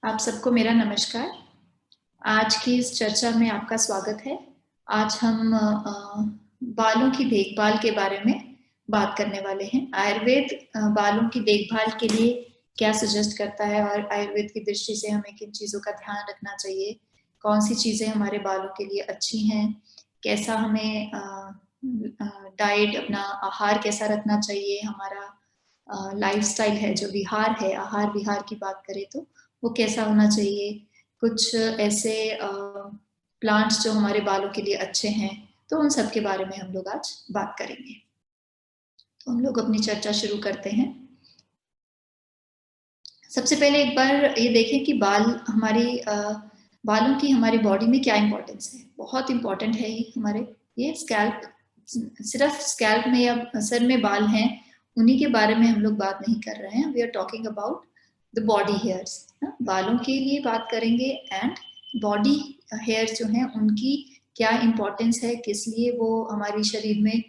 आप सबको मेरा नमस्कार। आज की इस चर्चा में आपका स्वागत है। आज हम बालों की देखभाल के बारे में बात करने वाले हैं। आयुर्वेद बालों की देखभाल के लिए क्या सजेस्ट करता है और आयुर्वेद की दृष्टि से हमें किन चीज़ों का ध्यान रखना चाहिए, कौन सी चीज़ें हमारे बालों के लिए अच्छी हैं, कैसा हमें डाइट अपना आहार कैसा रखना चाहिए, हमारा लाइफस्टाइल है जो विहार है, आहार विहार की बात करें तो वो कैसा होना चाहिए। कुछ ऐसे प्लांट्स जो हमारे बालों के लिए अच्छे हैं, तो उन सब के बारे में हम लोग आज बात करेंगे। तो हम लोग अपनी चर्चा शुरू करते हैं। सबसे पहले एक बार ये देखें कि बालों की हमारी बॉडी में क्या इंपॉर्टेंस है। बहुत इंपॉर्टेंट है ये स्कैल्प, सिर्फ स्कैल्प में या सर में बाल हैं उन्हीं के बारे में हम लोग बात नहीं कर रहे हैं। We are talking about the body hairs. बालों के लिए बात करेंगे एंड बॉडी हेयर्स जो हैं उनकी क्या इंपॉर्टेंस है, किस लिए वो हमारे शरीर में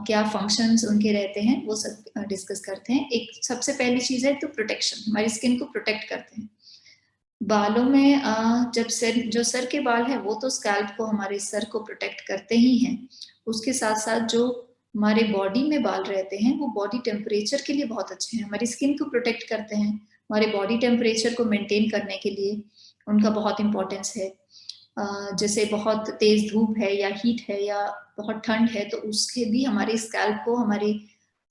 क्या फंक्शंस उनके रहते हैं, वो सब डिस्कस करते हैं। एक सबसे पहली चीज है तो प्रोटेक्शन, हमारी स्किन को प्रोटेक्ट करते हैं। बालों में जो सर के बाल है वो तो स्कैल्प को, हमारे सर को प्रोटेक्ट करते ही हैं। उसके साथ साथ जो हमारे बॉडी में बाल रहते हैं वो बॉडी टेम्परेचर के लिए बहुत अच्छे हैं, हमारी स्किन को प्रोटेक्ट करते हैं। हमारे बॉडी टेम्परेचर को मेंटेन करने के लिए उनका बहुत इंपॉर्टेंस है। जैसे बहुत तेज धूप है या हीट है या बहुत ठंड है तो उसके भी हमारे स्कैल्प को, हमारे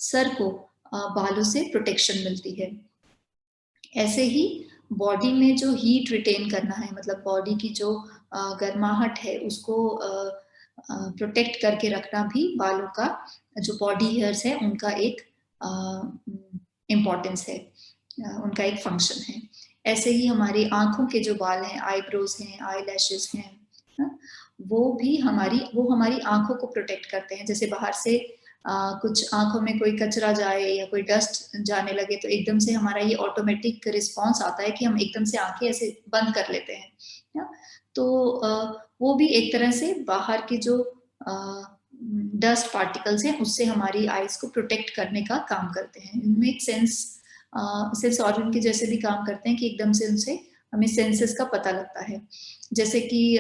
सर को बालों से प्रोटेक्शन मिलती है। ऐसे ही बॉडी में जो हीट रिटेन करना है, मतलब बॉडी की जो गर्माहट है उसको प्रोटेक्ट करके रखना भी बालों का, जो बॉडी हेयर्स है उनका एक इम्पॉर्टेंस है, उनका एक फंक्शन है। ऐसे ही हमारी आंखों के जो बाल हैं, आईब्रोज हैं, आई लैशेज हैं, वो हमारी आंखों को प्रोटेक्ट करते हैं। जैसे बाहर से कुछ आंखों में कोई कचरा जाए या कोई डस्ट जाने लगे तो एकदम से हमारा ये ऑटोमेटिक रिस्पॉन्स आता है कि हम एकदम से आंखें ऐसे बंद कर लेते हैं ना? तो वो भी एक तरह से बाहर के जो डस्ट पार्टिकल्स हैं उससे हमारी आईज को प्रोटेक्ट करने का काम करते हैं। इनमें एक सेंस ऑर्गन के जैसे भी काम करते हैं कि एकदम से उनसे हमें सेंसेस का पता लगता है। जैसे कि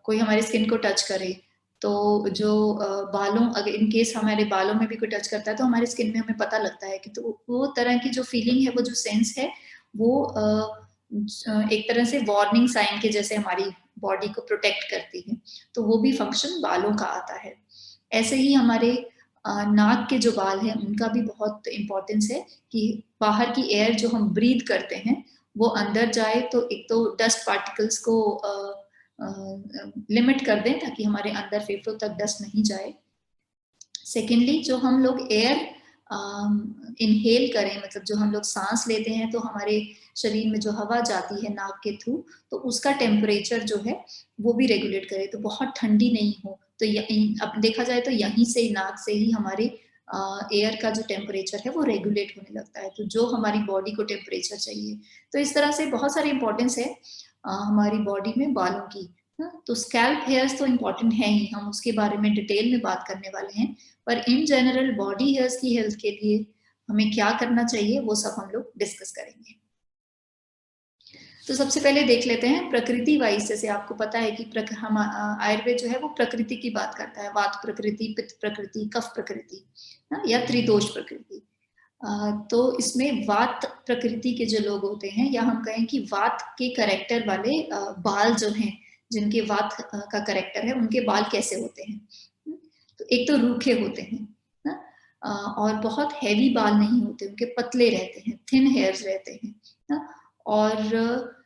कोई हमारे स्किन को टच करे तो जो बालों, अगर इन केस हमारे बालों में भी कोई टच करता है तो हमारे स्किन में हमें पता लगता है कि, तो वो तरह की जो फीलिंग है, वो जो सेंस है, वो एक तरह से वार्निंग साइन के जैसे हमारी बॉडी को प्रोटेक्ट करती है। तो वो भी फंक्शन बालों का आता है। ऐसे ही हमारे नाक के जो बाल हैं उनका भी बहुत इंपॉर्टेंस है कि बाहर की एयर जो हम ब्रीथ करते हैं वो अंदर जाए, तो एक तो डस्ट पार्टिकल्स को लिमिट कर दें ताकि हमारे अंदर फेफड़ों तक डस्ट नहीं जाए। सेकेंडली, जो हम लोग एयर इनहेल करें, मतलब जो हम लोग सांस लेते हैं तो हमारे शरीर में जो हवा जाती है नाक के थ्रू, तो उसका टेम्परेचर जो है वो भी रेगुलेट करे, तो बहुत ठंडी नहीं हो। तो अब देखा जाए तो यहीं से, नाक से ही हमारे एयर का जो टेम्परेचर है वो रेगुलेट होने लगता है, तो जो हमारी बॉडी को टेम्परेचर चाहिए। तो इस तरह से बहुत सारी इंपॉर्टेंस है हमारी बॉडी में बालों की। तो स्कैल्प हेयर्स तो इम्पोर्टेंट है ही, हम उसके बारे में डिटेल में बात करने वाले हैं। पर इन जनरल बॉडी हेयर्स की हेल्थ के लिए हमें क्या करना चाहिए वो सब हम लोग डिस्कस करेंगे। तो सबसे पहले देख लेते हैं प्रकृति वाइज। जैसे आपको पता है कि हम आयुर्वेद जो है वो प्रकृति की बात करता है, वात प्रकृति, पित्त प्रकृति, कफ प्रकृति या त्रिदोष प्रकृति। तो इसमें वात प्रकृति के जो लोग होते हैं, या हम कहें कि वात के कैरेक्टर वाले बाल जो हैं, जिनके वात का कैरेक्टर है, उनके बाल कैसे होते हैं। तो एक तो रूखे होते हैं ना, और बहुत हैवी बाल नहीं होते, उनके पतले रहते हैं, थिन हेयर्स रहते हैं ना, और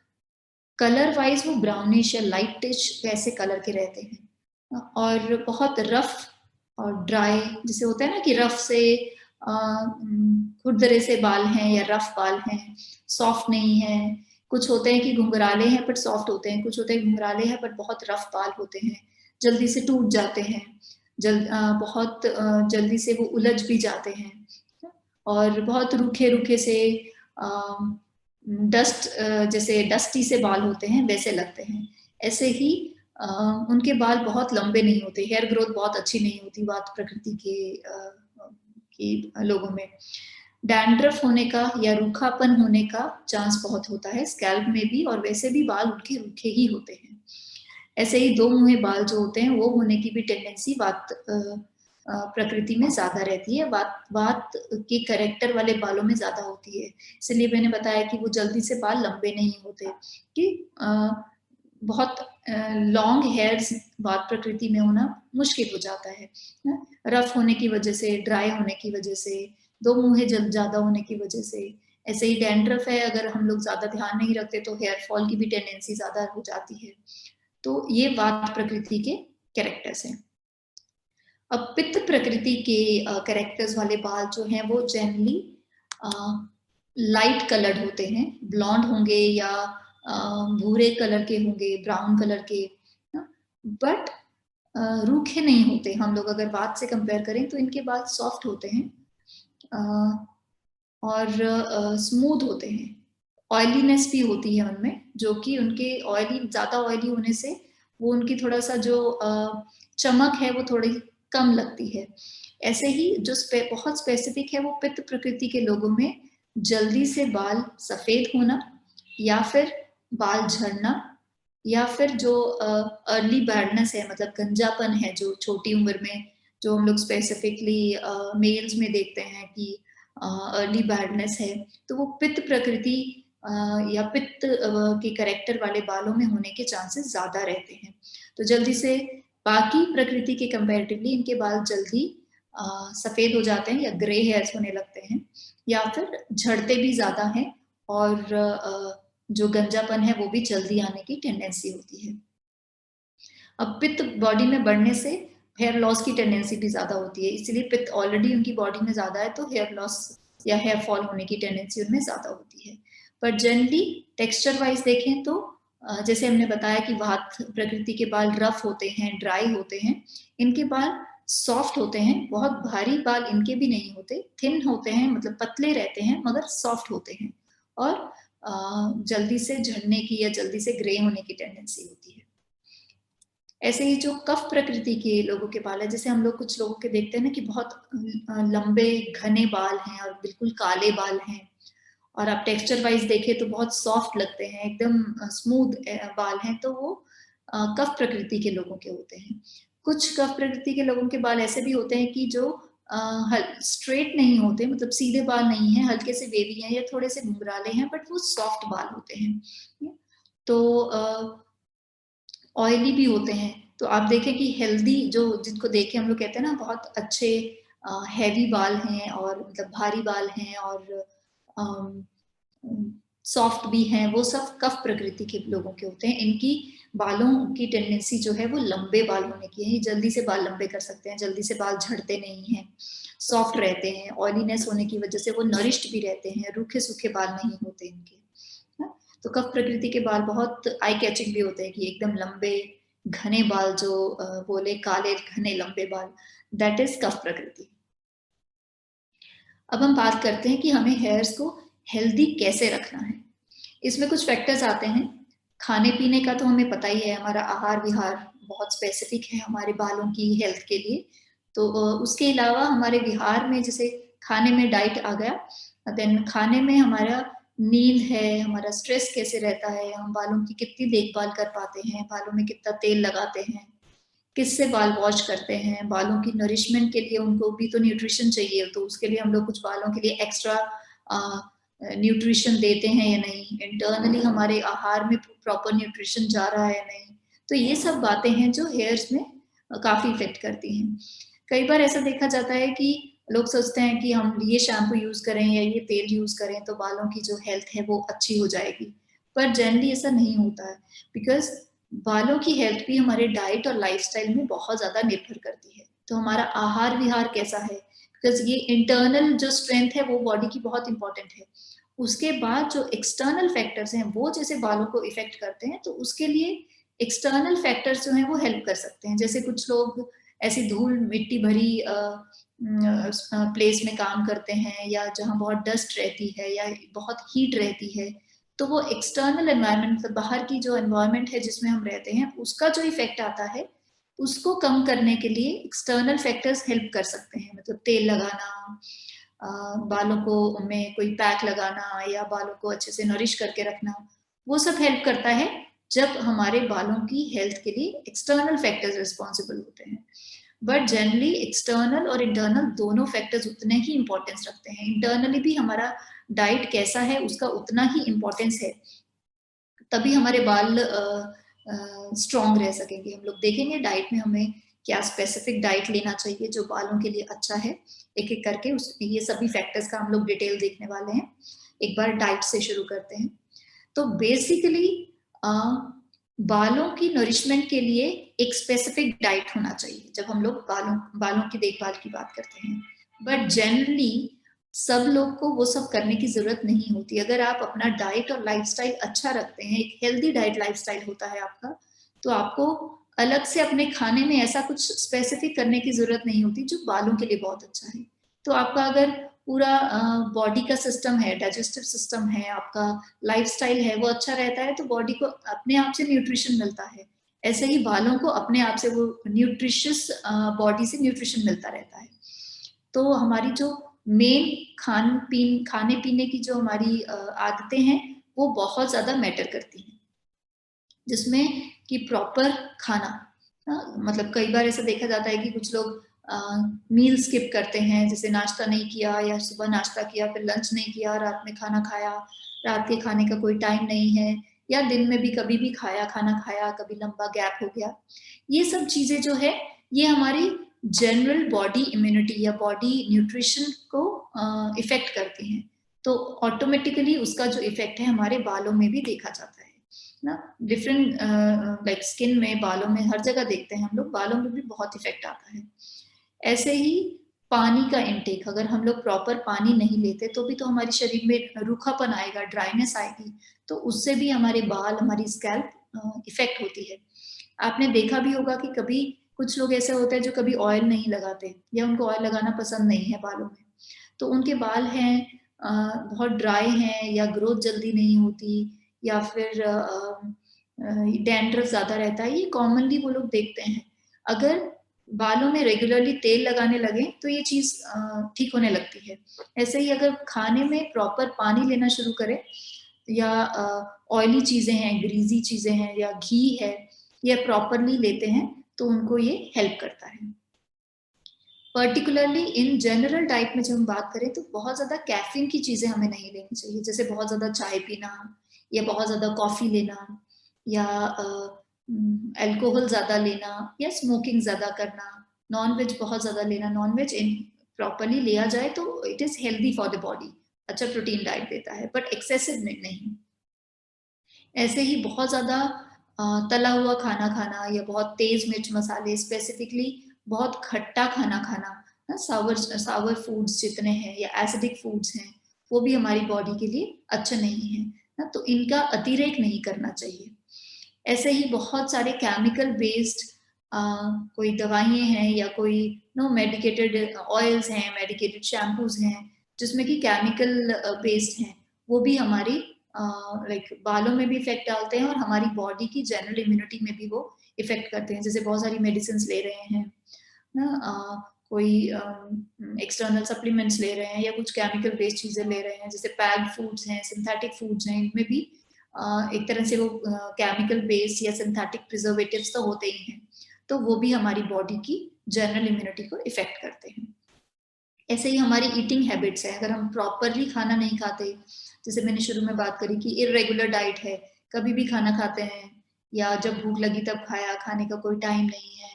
कलर वाइज वो ब्राउनिश या लाइटिश वैसे कलर के रहते हैं, और बहुत रफ और ड्राई, जैसे होता है ना कि रफ से खुरदरे से बाल हैं या रफ बाल हैं, सॉफ्ट नहीं है। कुछ होते हैं कि घुंघराले हैं बट सॉफ्ट होते हैं, कुछ होते हैं घुंघराले हैं बट बहुत रफ बाल होते हैं, जल्दी से टूट जाते हैं, बहुत जल्दी से वो उलझ भी जाते हैं, और बहुत रूखे रूखे से डस्ट, जैसे डस्टी से बाल होते हैं वैसे लगते हैं। ऐसे ही उनके बाल बहुत लंबे नहीं होते, हेयर ग्रोथ बहुत अच्छी नहीं होती वात प्रकृति के लोगों में। डैंड्रफ होने का या रूखापन होने का चांस बहुत होता है स्कैल्प में भी, और वैसे भी बाल उनके रूखे ही होते हैं। ऐसे ही दो मुँहे बाल जो होते हैं वो होने की भी टेंडेंसी वात प्रकृति में ज़्यादा रहती है, वात के कैरेक्टर वाले बालों में ज़्यादा होती है। इसलिए मैंने बताया कि वो जल्दी से बाल लंबे नहीं होते, कि बहुत लॉन्ग हेयर्स वात प्रकृति में होना मुश्किल हो जाता है ना? रफ होने की वजह से, ड्राई होने की वजह से, दो मुँहे ज़्यादा होने की वजह से। ऐसे ही डैंड्रफ है, अगर हम लोग ज़्यादा ध्यान नहीं रखते तो हेयर फॉल की भी टेंडेंसी ज़्यादा हो जाती है। तो ये वात प्रकृति के कैरेक्टर्स हैं। अब पित्त प्रकृति के कैरेक्टर्स वाले बाल जो हैं वो जनरली लाइट कलर्ड होते हैं, ब्लॉन्ड होंगे या भूरे कलर के होंगे, ब्राउन कलर के, बट रूखे नहीं होते। हम लोग अगर वात से कंपेयर करें तो इनके बाल सॉफ्ट होते हैं और स्मूथ होते हैं। ऑयलीनेस भी होती है उनमें, जो कि उनके ज़्यादा ऑयली होने से वो उनकी थोड़ा सा जो चमक है वो थोड़ी कम लगती है। ऐसे ही जो बहुत स्पेसिफिक है वो पित्त प्रकृति के लोगों में जल्दी से बाल सफ़ेद होना, या फिर बाल झड़ना, या फिर जो अर्ली बैडनेस है, मतलब गंजापन है जो छोटी उम्र में, जो हम लोग स्पेसिफिकली मेल्स में देखते हैं कि अर्ली बैडनेस है, तो वो पित्त प्रकृति या पित्त के कैरेक्टर वाले बालों में होने के चांसेस ज़्यादा रहते हैं। तो जल्दी से बाकी प्रकृति के कंपैरेटिवली इनके बाल जल्दी सफ़ेद हो जाते हैं या ग्रे हेयर्स होने लगते हैं, या फिर झड़ते भी ज़्यादा हैं, और जो गंजापन है वो भी जल्दी आने की टेंडेंसी होती है। अब पित्त बॉडी में बढ़ने से हेयर लॉस की टेंडेंसी भी ज़्यादा होती है, इसलिए पित्त ऑलरेडी उनकी बॉडी में ज़्यादा है तो हेयर लॉस या हेयर फॉल होने की टेंडेंसी उनमें ज़्यादा होती है। पर जनरली टेक्सचर वाइज देखें तो जैसे हमने बताया कि वात प्रकृति के बाल रफ होते हैं, ड्राई होते हैं, इनके बाल सॉफ्ट होते हैं, बहुत भारी बाल इनके भी नहीं होते, थिन होते हैं, मतलब पतले रहते हैं मगर सॉफ्ट होते हैं, और जल्दी से झड़ने की या जल्दी से ग्रे होने की टेंडेंसी होती है। ऐसे ही जो कफ प्रकृति के लोगों के बाल है, जैसे हम लोग कुछ लोगों के देखते हैं ना कि बहुत लंबे घने बाल हैं और बिल्कुल काले बाल हैं, और आप टेक्सचर वाइज देखें तो बहुत सॉफ्ट लगते हैं, एकदम स्मूथ बाल हैं, तो वो कफ प्रकृति के लोगों के होते हैं। कुछ कफ प्रकृति के लोगों के बाल ऐसे भी होते हैं कि जो स्ट्रेट नहीं होते, मतलब सीधे बाल नहीं है, हल्के से वेवी हैं या थोड़े से घुंघराले हैं, बट वो सॉफ्ट बाल होते हैं। तो ऑयली भी होते हैं, तो आप देखें कि हेल्दी जो जिनको देख के हम लोग कहते हैं ना बहुत अच्छे हैवी बाल हैं और मतलब भारी बाल हैं और सॉफ्ट भी हैं, वो सब कफ प्रकृति के लोगों के होते हैं। इनकी बालों की टेंडेंसी जो है वो लंबे बाल होने की है, ये जल्दी से बाल लंबे कर सकते हैं, जल्दी से बाल झड़ते नहीं हैं, सॉफ्ट रहते हैं, ऑयलीनेस होने की वजह से वो नरिश्ड भी रहते हैं, रूखे सूखे बाल नहीं होते इनके। तो कफ प्रकृति के बाल बहुत आई कैचिंग भी होते हैं कि एकदम लंबे घने बाल, जो बोले काले घने लंबे बाल, दैट इज कफ प्रकृति। अब हम बात करते हैं कि हमें हेयर्स को हेल्दी कैसे रखना है। इसमें कुछ फैक्टर्स आते हैं। खाने पीने का तो हमें पता ही है, हमारा आहार विहार बहुत स्पेसिफिक है हमारे बालों की हेल्थ के लिए। तो उसके अलावा हमारे विहार में जैसे खाने में डाइट आ गया, देन खाने में हमारा नींद है, हमारा स्ट्रेस कैसे रहता है, हम बालों की कितनी देखभाल कर पाते हैं, बालों में कितना तेल लगाते हैं, किससे बाल वॉश करते हैं, बालों की नरिशमेंट के लिए उनको भी तो न्यूट्रिशन चाहिए, तो उसके लिए हम लोग कुछ बालों के लिए एक्स्ट्रा न्यूट्रिशन देते हैं या नहीं, इंटरनली हमारे आहार में प्रॉपर न्यूट्रिशन जा रहा है या नहीं। तो ये सब बातें हैं जो हेयर्स में काफ़ी इफेक्ट करती हैं। कई बार ऐसा देखा जाता है कि लोग सोचते हैं कि हम ये शैम्पू यूज़ करें या ये तेल यूज़ करें तो बालों की जो हेल्थ है वो अच्छी हो जाएगी, पर जनरली ऐसा नहीं होता है, बिकॉज़ बालों की हेल्थ भी हमारे डाइट और लाइफस्टाइल में बहुत ज़्यादा निर्भर करती है। तो हमारा आहार विहार कैसा है, बिकॉज़ ये इंटरनल जो स्ट्रेंथ है वो बॉडी की बहुत इंपॉर्टेंट है। उसके बाद जो एक्सटर्नल फैक्टर्स हैं वो जैसे बालों को इफ़ेक्ट करते हैं, तो उसके लिए एक्सटर्नल फैक्टर्स जो हैं वो हेल्प कर सकते हैं। जैसे कुछ लोग ऐसी धूल मिट्टी भरी प्लेस में काम करते हैं, या जहाँ बहुत डस्ट रहती है या बहुत हीट रहती है, तो वो एक्सटर्नल एनवायरनमेंट, मतलब बाहर की जो एनवायरनमेंट है जिसमें हम रहते हैं, उसका जो इफेक्ट आता है उसको कम करने के लिए एक्सटर्नल फैक्टर्स हेल्प कर सकते हैं। मतलब तेल लगाना, बालों को में कोई पैक लगाना या बालों को अच्छे से नरिश करके रखना, वो सब हेल्प करता है जब हमारे बालों की हेल्थ के लिए एक्सटर्नल फैक्टर्स रिस्पॉन्सिबल होते हैं। बट जनरली एक्सटर्नल और इंटरनल दोनों फैक्टर्स उतने ही इंपॉर्टेंस रखते हैं। इंटरनली भी हमारा डाइट कैसा है उसका उतना ही इंपॉर्टेंस है, तभी हमारे बाल स्ट्रॉन्ग रह सकेंगे। हम लोग देखेंगे डाइट में हमें क्या स्पेसिफिक डाइट लेना चाहिए जो बालों के लिए अच्छा है, एक एक करके ये सभी फैक्टर्स का हम लोग डिटेल देखने वाले हैं। एक बार डाइट से शुरू करते हैं। तो बेसिकली बालों की नरिशमेंट के लिए एक स्पेसिफिक डाइट होना चाहिए जब हम लोग बालों की देखभाल की बात करते हैं। बट जनरली सब लोग को वो सब करने की जरूरत नहीं होती। अगर आप अपना डाइट और लाइफस्टाइल अच्छा रखते हैं, एक हेल्दी डाइट लाइफस्टाइल होता है आपका, तो आपको अलग से अपने खाने में ऐसा कुछ स्पेसिफिक करने की जरूरत नहीं होती जो बालों के लिए बहुत अच्छा है। तो आपका अगर पूरा बॉडी का सिस्टम है, डाइजेस्टिव सिस्टम है, आपका लाइफस्टाइल है, वो अच्छा रहता है, तो बॉडी को अपने आप से न्यूट्रिशन मिलता है। ऐसे ही बालों को अपने आप से वो न्यूट्रिशियस बॉडी से न्यूट्रिशन मिलता रहता है। तो हमारी जो मेन खाने पीने की जो हमारी आदतें हैं वो बहुत ज्यादा मैटर करती हैं, जिसमें कि प्रॉपर खाना, मतलब कई बार ऐसा देखा जाता है कि कुछ लोग मील स्किप करते हैं, जैसे नाश्ता नहीं किया या सुबह नाश्ता किया फिर लंच नहीं किया, रात में खाना खाया, रात के खाने का कोई टाइम नहीं है, या दिन में भी कभी भी खाना खाया, कभी लंबा गैप हो गया। ये सब चीजें जो है ये हमारी जनरल बॉडी इम्यूनिटी या बॉडी न्यूट्रिशन को इफेक्ट करती हैं। तो ऑटोमेटिकली उसका जो इफेक्ट है हमारे बालों में भी देखा जाता है ना। डिफरेंट लाइक स्किन में, बालों में, हर जगह देखते हैं हम लोग, बालों में भी बहुत इफेक्ट आता है। ऐसे ही पानी का इंटेक, अगर हम लोग प्रॉपर पानी नहीं लेते तो भी तो हमारे शरीर में रूखापन आएगा, ड्राइनेस आएगी, तो उससे भी हमारे बाल, हमारी स्कैल्प इफेक्ट होती है। आपने देखा भी होगा कि कभी कुछ लोग ऐसे होते हैं जो कभी ऑयल नहीं लगाते या उनको ऑयल लगाना पसंद नहीं है बालों में, तो उनके बाल हैं बहुत ड्राई हैं या ग्रोथ जल्दी नहीं होती या फिर डैंड्रफ ज्यादा रहता है, ये कॉमनली वो लोग देखते हैं। अगर बालों में रेगुलरली तेल लगाने लगे तो ये चीज ठीक होने लगती है। ऐसे ही अगर खाने में प्रॉपर पानी लेना शुरू करें, या ऑयली चीजें हैं, ग्रीजी चीजें हैं या घी है, ये प्रॉपरली लेते हैं तो उनको ये हेल्प करता है। पर्टिकुलरली इन जनरल डाइट में जब हम बात करें तो बहुत ज्यादा कैफीन की चीजें हमें नहीं लेनी चाहिए, जैसे बहुत ज्यादा चाय पीना या बहुत ज्यादा कॉफी लेना या अल्कोहल ज्यादा लेना या स्मोकिंग ज्यादा करना, नॉनवेज बहुत ज्यादा लेना। नॉनवेज इन प्रॉपरली लिया जाए तो it is healthy for the body, अच्छा प्रोटीन डाइट देता है, बट एक्सेसिव में नहीं। ऐसे ही बहुत ज्यादा तला हुआ खाना खाना या बहुत तेज मिर्च मसाले, स्पेसिफिकली बहुत खट्टा खाना खाना, सावर फूड्स जितने हैं या एसिडिक फूड्स हैं, वो भी हमारी बॉडी के लिए अच्छा नहीं है ना, तो इनका अतिरेक नहीं करना चाहिए। ऐसे ही बहुत सारे केमिकल बेस्ड कोई दवाइयाँ हैं या कोई मेडिकेटेड ऑयल्स हैं, मेडिकेटेड शैम्पूज हैं जिसमें कि केमिकल बेस्ड हैं, वो भी हमारी लाइक बालों में भी इफेक्ट डालते हैं और हमारी बॉडी की जनरल इम्यूनिटी में भी वो इफेक्ट करते हैं। जैसे बहुत सारी मेडिसिन ले रहे हैं ना, कोई एक्सटर्नल सप्लीमेंट्स ले रहे हैं या कुछ केमिकल बेस्ड चीजें ले रहे हैं, जैसे पैक्ड फूड्स हैं, सिंथेटिक फूड्स हैं, इनमें भी एक तरह से वो केमिकल बेस्ड या सिंथेटिक प्रिजर्वेटिव्स तो होते ही हैं, तो वो भी हमारी बॉडी की जनरल इम्यूनिटी को इफेक्ट करते हैं। ऐसे ही हमारी ईटिंग हैबिट्स है, अगर हम प्रॉपरली खाना नहीं खाते, जैसे मैंने शुरू में बात करी कि इरेगुलर डाइट है, कभी भी खाना खाते हैं या जब भूख लगी तब खाया, खाने का कोई टाइम नहीं है,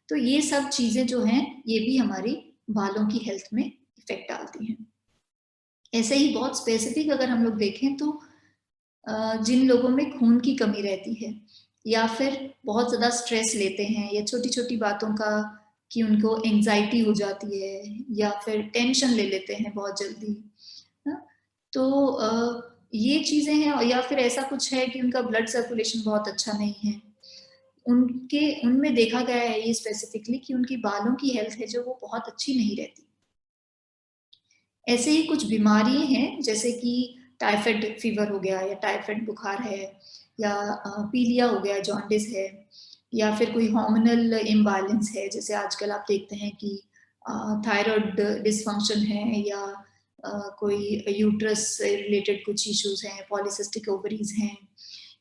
तो ये सब चीजें जो हैं ये भी हमारी बालों की हेल्थ में इफेक्ट डालती हैं। ऐसे ही बहुत स्पेसिफिक अगर हम लोग देखें तो जिन लोगों में खून की कमी रहती है या फिर बहुत ज्यादा स्ट्रेस लेते हैं या छोटी छोटी बातों का कि उनको एंजाइटी हो जाती है या फिर टेंशन ले लेते हैं बहुत जल्दी, तो ये चीजें हैं, या फिर ऐसा कुछ है कि उनका ब्लड सर्कुलेशन बहुत अच्छा नहीं है, उनमें देखा गया है ये स्पेसिफिकली कि उनकी बालों की हेल्थ है जो वो बहुत अच्छी नहीं रहती। ऐसे ही कुछ बीमारियां हैं जैसे कि टाइफाइड फीवर हो गया या टाइफाइड बुखार है या पीलिया हो गया, जॉन्डिस है, या फिर कोई हार्मोनल इम्बैलेंस है, जैसे आजकल आप देखते हैं कि थायराइड डिसफंक्शन है या कोई यूट्रस से रिलेटेड कुछ इश्यूज हैं, पॉलीसिस्टिक ओवरीज हैं,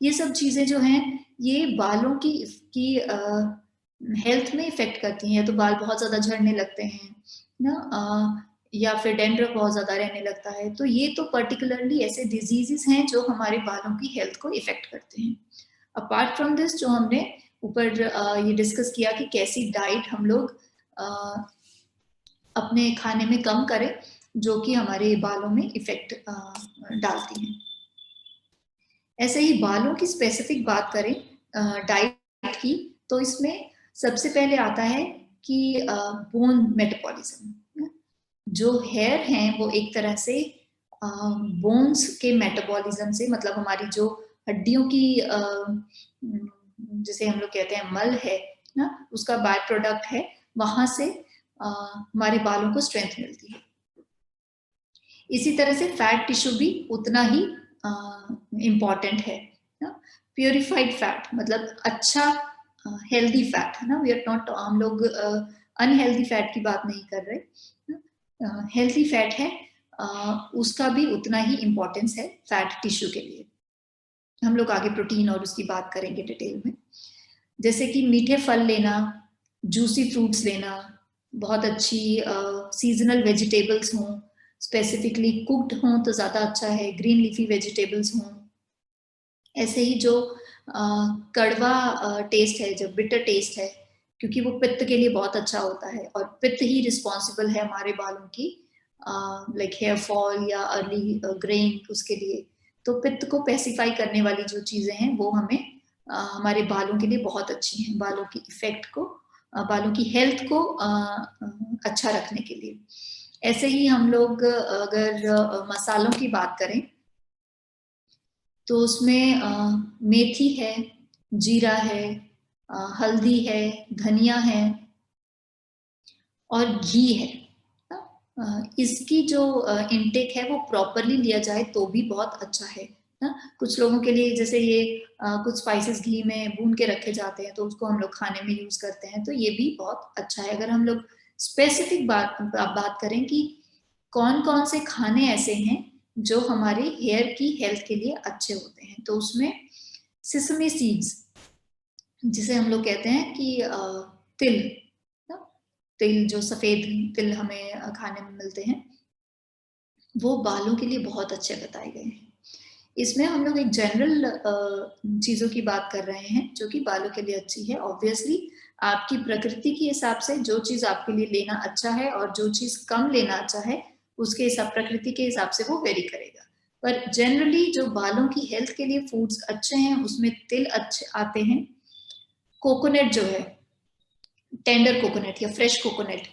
ये सब चीजें जो हैं ये बालों की हेल्थ में इफेक्ट करती हैं। तो बाल बहुत ज्यादा झड़ने लगते हैं ना, या फिर डैंड्रफ बहुत ज्यादा रहने लगता है। तो ये तो पर्टिकुलरली ऐसे डिजीजेस हैं जो हमारे बालों की हेल्थ को इफेक्ट करते हैं। अपार्ट फ्रॉम दिस, जो हमने ऊपर ये डिस्कस किया कि कैसी डाइट हम लोग अपने खाने में कम करें जो कि हमारे बालों में इफेक्ट डालती हैं। ऐसे ही बालों की स्पेसिफिक बात करें डाइट की, तो इसमें सबसे पहले आता है कि बोन मेटाबॉलिज्म। जो हेयर हैं वो एक तरह से बोन्स के मेटाबॉलिज्म से, मतलब हमारी जो हड्डियों की जिसे हम लोग कहते हैं मल है ना, उसका बाय प्रोडक्ट है, वहां से हमारे बालों को स्ट्रेंथ मिलती है। इसी तरह से फैट टिश्यू भी उतना ही इम्पॉर्टेंट है ना। प्योरिफाइड फैट मतलब अच्छा हेल्दी फैट है ना, वी आर नॉट, हम लोग अनहेल्दी फैट की बात नहीं कर रहे, हेल्दी फैट है, उसका भी उतना ही इम्पोर्टेंस है फैट टिश्यू के लिए। हम लोग आगे प्रोटीन और उसकी बात करेंगे डिटेल में। जैसे कि मीठे फल लेना, जूसी फ्रूट्स लेना, बहुत अच्छी सीजनल वेजिटेबल्स हों, स्पेसिफिकली कुक्ड हों तो ज़्यादा अच्छा है, ग्रीन लीफी वेजिटेबल्स हों। ऐसे ही जो कड़वा टेस्ट है, जो बिटर टेस्ट है, क्योंकि वो पित्त के लिए बहुत अच्छा होता है, और पित्त ही रिस्पॉन्सिबल है हमारे बालों की लाइक हेयर फॉल या अर्ली ग्रेइंग, उसके लिए। तो पित्त को पेसिफाई करने वाली जो चीज़ें हैं वो हमें हमारे बालों के लिए बहुत अच्छी हैं, बालों की इफेक्ट को, बालों की हेल्थ को अच्छा रखने के लिए। ऐसे ही हम लोग अगर मसालों की बात करें तो उसमें मेथी है, जीरा है, हल्दी है, धनिया है और घी है। इसकी जो इनटेक है वो प्रॉपरली लिया जाए तो भी बहुत अच्छा है ना। कुछ लोगों के लिए जैसे ये कुछ स्पाइसेस घी में भून के रखे जाते हैं तो उसको हम लोग खाने में यूज करते हैं, तो ये भी बहुत अच्छा है। अगर हम लोग स्पेसिफिक बात करें कि कौन कौन से खाने ऐसे हैं जो हमारे हेयर की हेल्थ के लिए अच्छे होते हैं, तो उसमें सिसमी सीड्स, जिसे हम लोग कहते हैं कि तिल, तिल जो सफेद तिल हमें खाने में मिलते हैं, वो बालों के लिए बहुत अच्छे बताए गए हैं। इसमें हम लोग एक जनरल चीजों की बात कर रहे हैं जो कि बालों के लिए अच्छी है। ऑब्वियसली आपकी प्रकृति के हिसाब से जो चीज आपके लिए लेना अच्छा है और जो चीज कम लेना अच्छा है, उसके हिसाब, प्रकृति के हिसाब से वो वेरी करेगा। पर जनरली जो बालों की हेल्थ के लिए फूड्स अच्छे हैं उसमें तिल अच्छे आते हैं। कोकोनट जो है, टेंडर कोकोनट या फ्रेश कोकोनट,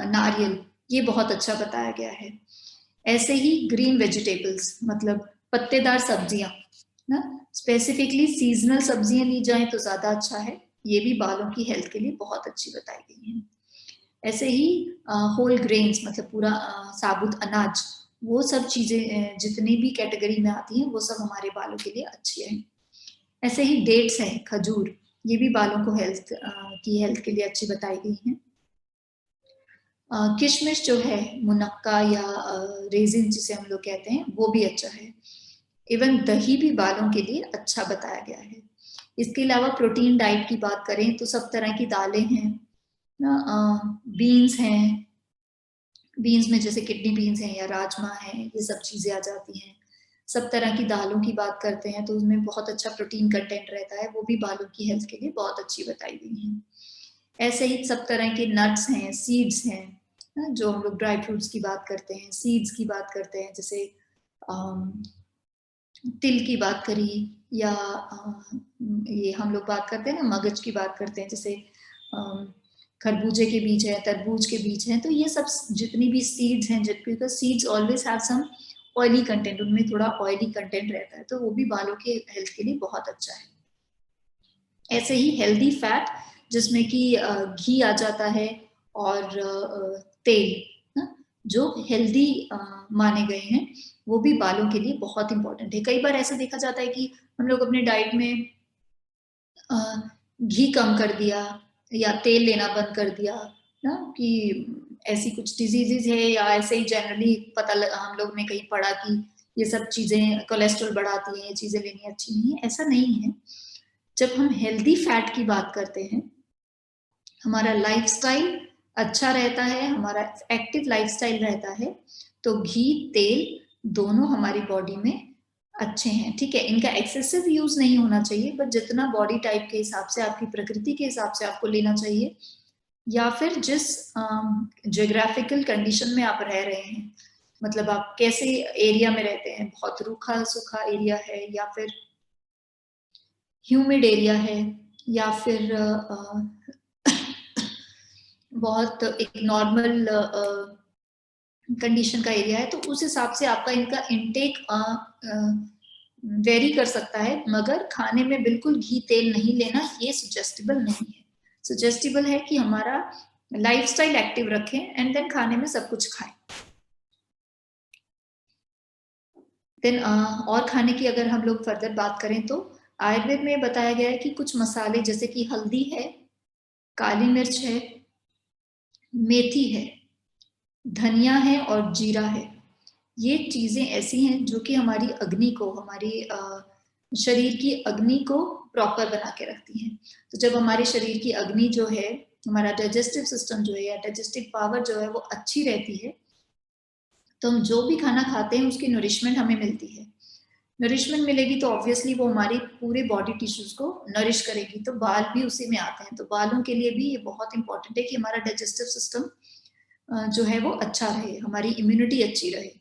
नारियल, ये बहुत अच्छा बताया गया है। ऐसे ही ग्रीन वेजिटेबल्स मतलब पत्तेदार सब्जियां ना, स्पेसिफिकली सीजनल सब्जियां ली जाएं तो ज्यादा अच्छा है, ये भी बालों की हेल्थ के लिए बहुत अच्छी बताई गई हैं। ऐसे ही होल ग्रेन्स मतलब पूरा साबुत अनाज, वो सब चीजें जितनी भी कैटेगरी में आती हैं वो सब हमारे बालों के लिए अच्छी है। ऐसे ही डेट्स हैं, खजूर, ये भी बालों को हेल्थ की हेल्थ के लिए अच्छी बताई गई हैं। किशमिश जो है, मुनक्का या रेजिन जिसे हम लोग कहते हैं, वो भी अच्छा है। इवन दही भी बालों के लिए अच्छा बताया गया है। इसके अलावा प्रोटीन डाइट की बात करें तो सब तरह की दालें हैं ना, बीन्स हैं, बीन्स में जैसे किडनी बीन्स हैं या राजमा है, ये सब चीजें आ जाती हैं। सब तरह की दालों की बात करते हैं तो उसमें बहुत अच्छा प्रोटीन कंटेंट रहता है, वो भी बालों की हेल्थ के लिए बहुत अच्छी बताई गई हैं। ऐसे ही सब तरह के नट्स हैं, सीड्स हैं, जो हम लोग ड्राई फ्रूट्स की बात करते हैं, सीड्स की बात करते हैं, जैसे तिल की बात करी, या ये हम लोग बात करते हैं ना मगज की बात करते हैं, जैसे खरबूजे के बीज है, तरबूज के बीज हैं, तो ये सब जितनी भी सीड्स हैं, because seeds always have some oily content, उनमें थोड़ा ऑयली कंटेंट रहता है, तो वो भी बालों के हेल्थ के लिए बहुत अच्छा है। ऐसे ही हेल्दी फैट जिसमें कि घी आ जाता है और तेल, जो हेल्दी माने गए हैं, वो भी बालों के लिए बहुत इंपॉर्टेंट है। कई बार ऐसा देखा जाता है कि हम लोग अपने डाइट में घी कम कर दिया या तेल लेना बंद कर दिया ना, कि ऐसी कुछ डिजीजेज है या ऐसे ही जनरली हम लोग ने कहीं पढ़ा कि ये सब चीजें कोलेस्ट्रॉल बढ़ाती हैं, ये चीजें लेनी अच्छी नहीं है, ऐसा नहीं है। जब हम हेल्दी फैट की बात करते हैं, हमारा लाइफस्टाइल अच्छा रहता है, हमारा एक्टिव लाइफस्टाइल रहता है, तो घी तेल दोनों हमारी बॉडी में अच्छे हैं। ठीक है, इनका एक्सेसिव यूज नहीं होना चाहिए, बट जितना बॉडी टाइप के हिसाब से, आपकी प्रकृति के हिसाब से आपको लेना चाहिए, या फिर जिस ज्योग्राफिकल कंडीशन में आप रह रहे हैं, मतलब आप कैसे एरिया में रहते हैं, बहुत रूखा सूखा एरिया है या फिर ह्यूमिड एरिया है या फिर बहुत एक नॉर्मल कंडीशन का एरिया है, तो उस हिसाब से आपका इनका इनटेक वेरी कर सकता है। मगर खाने में बिल्कुल घी तेल नहीं लेना, ये सजेस्टेबल नहीं है। सजेस्टेबल है कि हमारा लाइफस्टाइल एक्टिव रखें एंड देन खाने में सब कुछ खाएं। देन और खाने की अगर हम लोग फर्दर बात करें तो आयुर्वेद में बताया गया है कि कुछ मसाले जैसे कि हल्दी है, काली मिर्च है, मेथी है, धनिया है और जीरा है, ये चीजें ऐसी हैं जो कि हमारी अग्नि को, हमारी शरीर की अग्नि को प्रॉपर बना के रखती हैं। तो जब हमारे शरीर की अग्नि जो है, हमारा डाइजेस्टिव सिस्टम जो है या डाइजेस्टिव पावर जो है वो अच्छी रहती है, तो हम जो भी खाना खाते हैं उसकी नरिशमेंट हमें मिलती है। नरिशमेंट मिलेगी तो ऑब्वियसली वो हमारी पूरे बॉडी टिश्यूज को नरिश करेगी, तो बाल भी उसी में आते हैं। तो बालों के लिए भी ये बहुत इंपॉर्टेंट है कि हमारा डाइजेस्टिव सिस्टम जो है वो अच्छा रहे, हमारी इम्यूनिटी अच्छी रहे।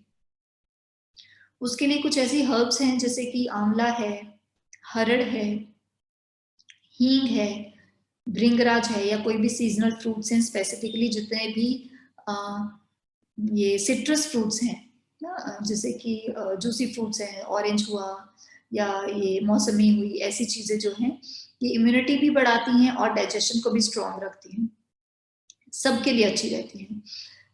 उसके लिए कुछ ऐसी हर्ब्स हैं जैसे कि आंवला है, हरड़ है, हींग है, भृंगराज है, या कोई भी सीजनल फ्रूट्स हैं, स्पेसिफिकली जितने भी ये सिट्रस फ्रूट्स हैं ना, जैसे कि जूसी फ्रूट्स हैं, ऑरेंज हुआ या ये मौसमी हुई, ऐसी चीजें जो हैं ये इम्यूनिटी भी बढ़ाती हैं और डाइजेशन को भी स्ट्रॉन्ग रखती हैं, सबके लिए अच्छी रहती हैं।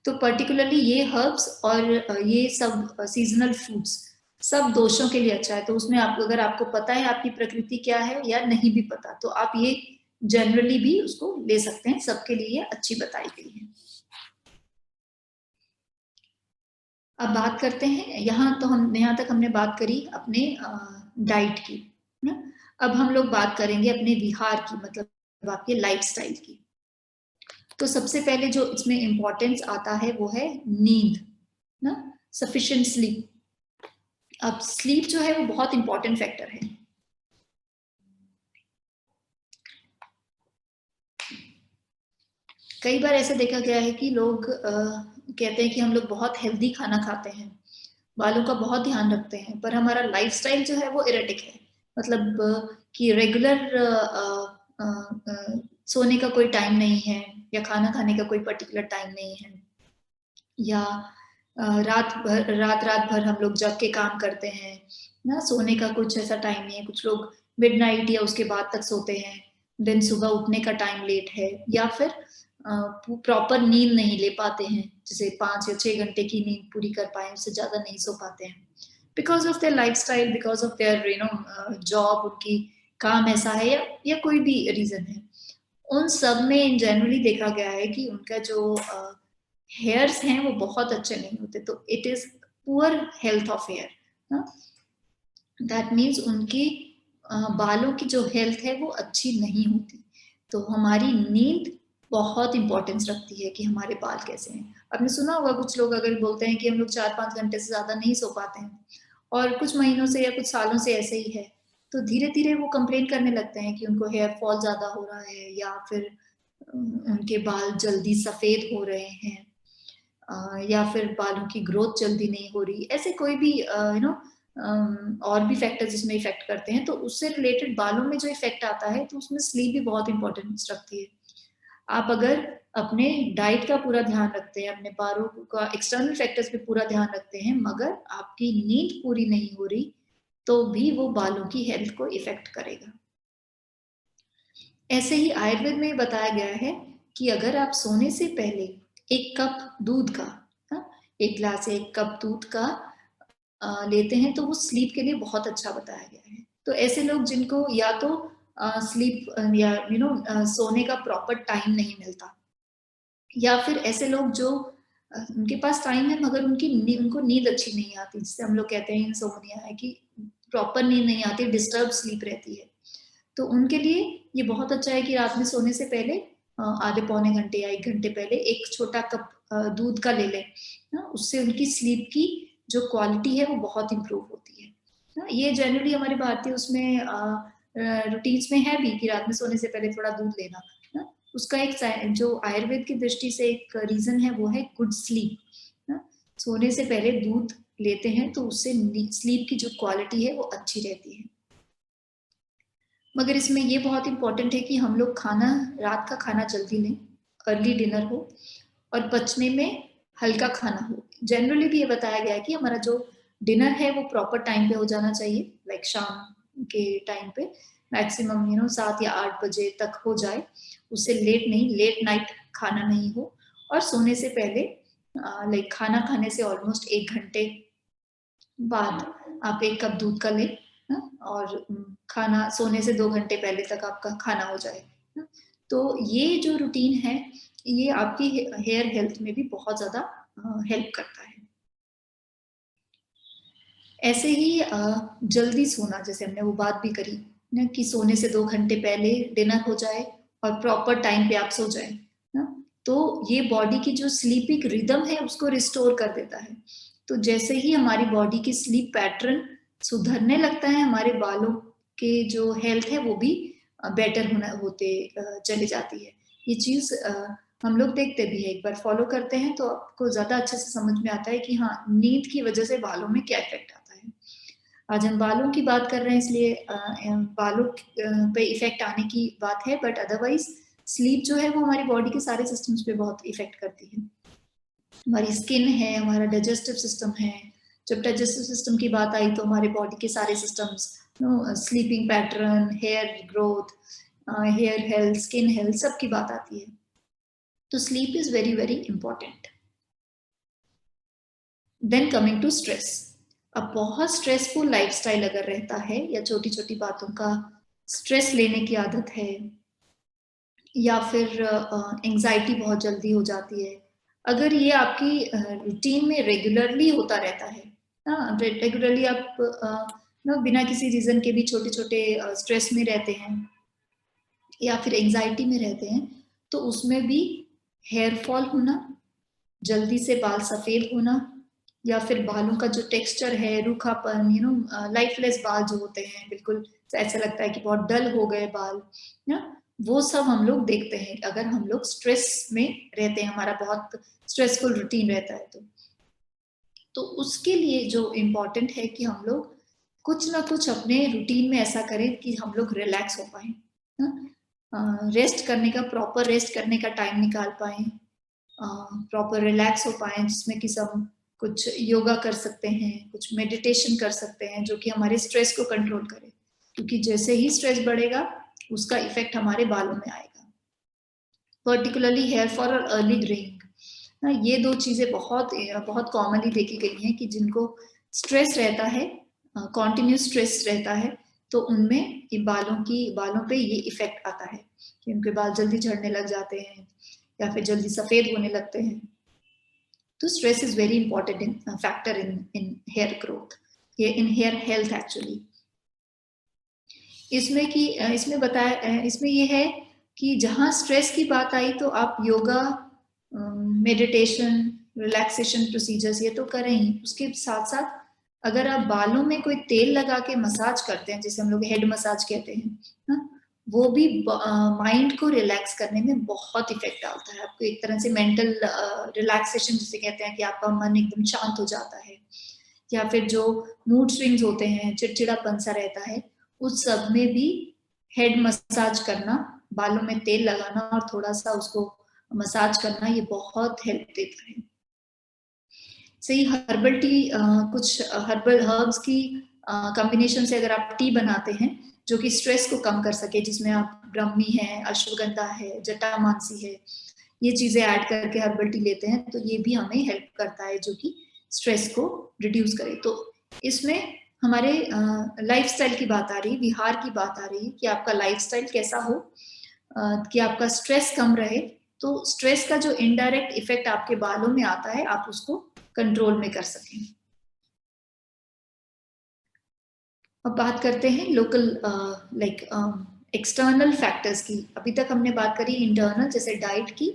तो पर्टिकुलरली ये हर्ब्स और ये सब सीजनल फ्रूट्स सब दोषों के लिए अच्छा है। तो उसमें आप, अगर आपको पता है आपकी प्रकृति क्या है या नहीं भी पता, तो आप ये जनरली भी उसको ले सकते हैं, सबके लिए अच्छी बताई गई है। अब बात करते हैं, यहाँ तक हमने बात करी अपने डाइट की ना। अब हम लोग बात करेंगे अपने विहार की, मतलब आपके लाइफस्टाइल की। तो सबसे पहले जो इसमें इंपॉर्टेंस आता है वो है नींद ना, सफिशिएंट स्लीप। अब स्लीप जो है वो बहुत इंपॉर्टेंट फैक्टर है। कई बार ऐसा देखा गया है कि लोग कहते हैं कि हम लोग बहुत हेल्दी खाना खाते हैं, बालों का बहुत ध्यान रखते हैं, पर हमारा लाइफस्टाइल जो है वो इरेटिक है। मतलब कि रेगुलर सोने का कोई टाइम नहीं है, या खाना खाने का कोई पर्टिकुलर टाइम नहीं है, या रात भर हम लोग जग के काम करते हैं ना, सोने का कुछ ऐसा टाइम नहीं है। कुछ लोग मिडनाइट या उसके बाद तक सोते हैं, देन सुबह उठने का टाइम लेट है, या फिर प्रॉपर नींद नहीं ले पाते हैं, जैसे 5 या 6 घंटे की नींद पूरी कर पाए, उससे ज्यादा नहीं सो पाते हैं, because of their lifestyle, because of their job, उनकी काम ऐसा है, या कोई भी रीजन है। उन सब में इन जनरली देखा गया है कि उनका जो हेयर्स हैं वो बहुत अच्छे नहीं होते, तो it is poor health of hair. That means उनकी बालों की जो हेल्थ है वो अच्छी नहीं होती। तो हमारी नींद बहुत इंपॉर्टेंस रखती है कि हमारे बाल कैसे हैं। आपने सुना होगा कुछ लोग अगर बोलते हैं कि हम लोग 4-5 घंटे से ज्यादा नहीं सो पाते हैं, और कुछ महीनों से या कुछ सालों से ऐसे ही है, तो धीरे धीरे वो कंप्लेन करने लगते हैं कि उनको हेयर फॉल ज्यादा हो रहा है, या फिर उनके बाल जल्दी सफेद हो रहे हैं, या फिर बालों की ग्रोथ जल्दी नहीं हो रही, ऐसे कोई भी और भी फैक्टर्स इसमें इफेक्ट करते हैं। तो उससे रिलेटेड बालों में जो इफेक्ट आता है, तो उसमें स्लीप भी बहुत इंपॉर्टेंस रखती है। आप अगर अपने डाइट का पूरा ध्यान रखते हैं, अपने बालों का एक्सटर्नल फैक्टर्स पे पूरा ध्यान रखते हैं, मगर आपकी नींद पूरी नहीं हो रही, तो भी वो बालों की हेल्थ को इफेक्ट करेगा। ऐसे ही आयुर्वेद में बताया गया है कि अगर आप सोने से पहले 1 कप दूध का, 1 ग्लास या 1 कप दूध का लेते हैं, तो वो स्लीप के लिए बहुत अच्छा बताया गया है। तो ऐसे लोग जिनको या तो स्लीप या सोने का प्रॉपर टाइम नहीं मिलता, या फिर ऐसे लोग जो उनके पास टाइम है मगर उनको नींद अच्छी नहीं आती, जिसे हम लोग कहते हैं इंसोम्निया है, कि प्रॉपर नींद नहीं आती, डिस्टर्ब स्लीप रहती है। तो उनके लिए ये बहुत अच्छा है कि रात में सोने से पहले आधे पौने घंटे या 1 घंटे पहले एक छोटा कप दूध का ले लें, ना? उससे उनकी स्लीप की जो क्वालिटी है वो बहुत इम्प्रूव होती है। ना? ये जनरली हमारे भारतीय उसमें रूटीन्स में है भी कि रात में सोने से पहले थोड़ा दूध लेना। ना? उसका एक जो आयुर्वेद की दृष्टि से एक रीज़न है वो है गुड स्लीप। ना? सोने से पहले दूध लेते हैं तो उससे स्लीप की जो क्वालिटी है वो अच्छी रहती है। मगर इसमें ये बहुत इम्पोर्टेंट है कि हम लोग रात का खाना जल्दी लें, अर्ली डिनर हो और पचने में हल्का खाना हो। जनरली भी ये बताया गया है कि हमारा जो डिनर है वो प्रॉपर टाइम पे हो जाना चाहिए, लाइक शाम के टाइम पे मैक्सिमम 7 या 8 बजे तक हो जाए। उससे लेट नहीं, लेट नाइट खाना नहीं हो और सोने से पहले लाइक खाना खाने से ऑलमोस्ट 1 घंटे बाद आप 1 कप दूध का लें, और खाना सोने से 2 घंटे पहले तक आपका खाना हो जाए। तो ये जो रूटीन है, ये आपकी हेयर हेल्थ में भी बहुत ज़्यादा हेल्प करता है। ऐसे ही जल्दी सोना, जैसे हमने वो बात भी करी ना, कि सोने से 2 घंटे पहले डिनर हो जाए और प्रॉपर टाइम पे आप सो जाएँ, ना? तो ये बॉडी की जो स्लीपिंग रिदम है उसको रिस्टोर कर देता है। तो जैसे ही हमारी बॉडी की स्लीप पैटर्न सुधरने लगता है, हमारे बालों के जो हेल्थ है वो भी बेटर होते चली जाती है। ये चीज़ हम लोग देखते भी हैं, एक बार फॉलो करते हैं तो आपको ज़्यादा अच्छे से समझ में आता है कि हाँ, नींद की वज़ह से बालों में क्या इफ़ेक्ट आता है। आज हम बालों की बात कर रहे हैं इसलिए बालों पे इफ़ेक्ट आने की बात है, बट अदरवाइज़ स्लीप जो है वो हमारी बॉडी के सारे सिस्टम्स पे बहुत इफ़ेक्ट करती है। हमारी स्किन है, हमारा डाइजेस्टिव सिस्टम है। जब डाइजेस्टिव सिस्टम की बात आई तो हमारे बॉडी के सारे systems, sleeping pattern, hair growth, hair health, skin health, सबकी बात आती है। तो sleep is very, very important. Then coming to stress. अब बहुत स्ट्रेसफुल लाइफ़स्टाइल अगर रहता है या छोटी-छोटी बातों का स्ट्रेस लेने की आदत है या फिर एंग्ज़ायटी बहुत जल्दी हो जाती है। अगर ये आपकी रूटीन में रेगुलरली होता रहता है, रेगुलरली आप बिना किसी रीज़न के भी छोटे-छोटे स्ट्रेस में रहते हैं या फिर एंग्ज़ायटी में रहते हैं, तो उसमें भी हेयर फॉल होना, जल्दी से बाल सफ़ेद होना या फिर बालों का जो टेक्सचर है, रूखापन, लाइफलेस बाल जो होते हैं, बिल्कुल ऐसा लगता है कि बहुत डल हो गए बाल, ना? वो सब हम लोग देखते हैं अगर हम लोग स्ट्रेस में रहते हैं, हमारा बहुत स्ट्रेसफुल रूटीन रहता है तो। तो उसके लिए जो इम्पोर्टेंट है कि हम लोग कुछ ना कुछ अपने रूटीन में ऐसा करें कि हम लोग रिलैक्स हो पाएँ, रेस्ट करने का, प्रॉपर रेस्ट करने का टाइम निकाल पाएँ, प्रॉपर रिलैक्स हो पाएँ, जिसमें कि सब कुछ योगा कर सकते हैं, कुछ मेडिटेशन कर सकते हैं, जो कि हमारे स्ट्रेस को कंट्रोल करे। क्योंकि जैसे ही स्ट्रेस बढ़ेगा, उसका इफ़ेक्ट हमारे बालों में आएगा। पर्टिकुलरली हेयर फॉल और अर्ली ग्रेइंग, ये 2 चीज़ें बहुत कॉमनली देखी गई हैं कि जिनको स्ट्रेस रहता है, कंटीन्यूअस स्ट्रेस रहता है, तो उनमें ये बालों पे ये इफ़ेक्ट आता है कि उनके बाल जल्दी झड़ने लग जाते हैं या फिर जल्दी सफ़ेद होने लगते हैं। तो stress is very important factor in hair growth, ये इन हेयर हेल्थ एक्चुअली। इसमें ये है कि जहाँ स्ट्रेस की बात आई तो आप योगा, मेडिटेशन, रिलैक्सेशन प्रोसीजर्स ये तो करें ही, उसके साथ साथ अगर आप बालों में कोई तेल लगा के मसाज करते हैं, जैसे हम लोग हेड मसाज कहते हैं, हाँ, वो भी माइंड को रिलैक्स करने में बहुत इफेक्ट डालता है। आपको एक तरह से मेंटल रिलैक्सेशन जिसे कहते हैं कि आपका मन एकदम शांत हो जाता है, या फिर जो मूड स्विंग्स होते हैं, चिड़चिड़ापन सा रहता है, उस सब में भी हेड मसाज करना, बालों में तेल लगाना और थोड़ा-सा उसको मसाज करना, ये बहुत हेल्प देता है। सही हर्बल टी, कुछ हर्बल हर्ब्स की कॉम्बिनेशन से अगर आप टी बनाते हैं, जो कि स्ट्रेस को कम कर सके, जिसमें आप ब्राह्मी है, अश्वगंधा है, जटामांसी है, ये चीज़ें ऐड करके हर्बल टी लेते हैं, तो ये भी हमें हेल्प करता है, जो कि स्ट्रेस को रिड्यूस करे। तो इसमें हमारे लाइफ़स्टाइल की बात आ रही, विहार की बात आ रही कि आपका लाइफ़स्टाइल कैसा हो, कि आपका स्ट्रेस कम रहे तो स्ट्रेस का जो इनडायरेक्ट इफेक्ट आपके बालों में आता है, आप उसको कंट्रोल में कर सकें। अब बात करते हैं लोकल लाइक एक्सटर्नल फैक्टर्स की। अभी तक हमने बात करी इंटरनल, जैसे डाइट की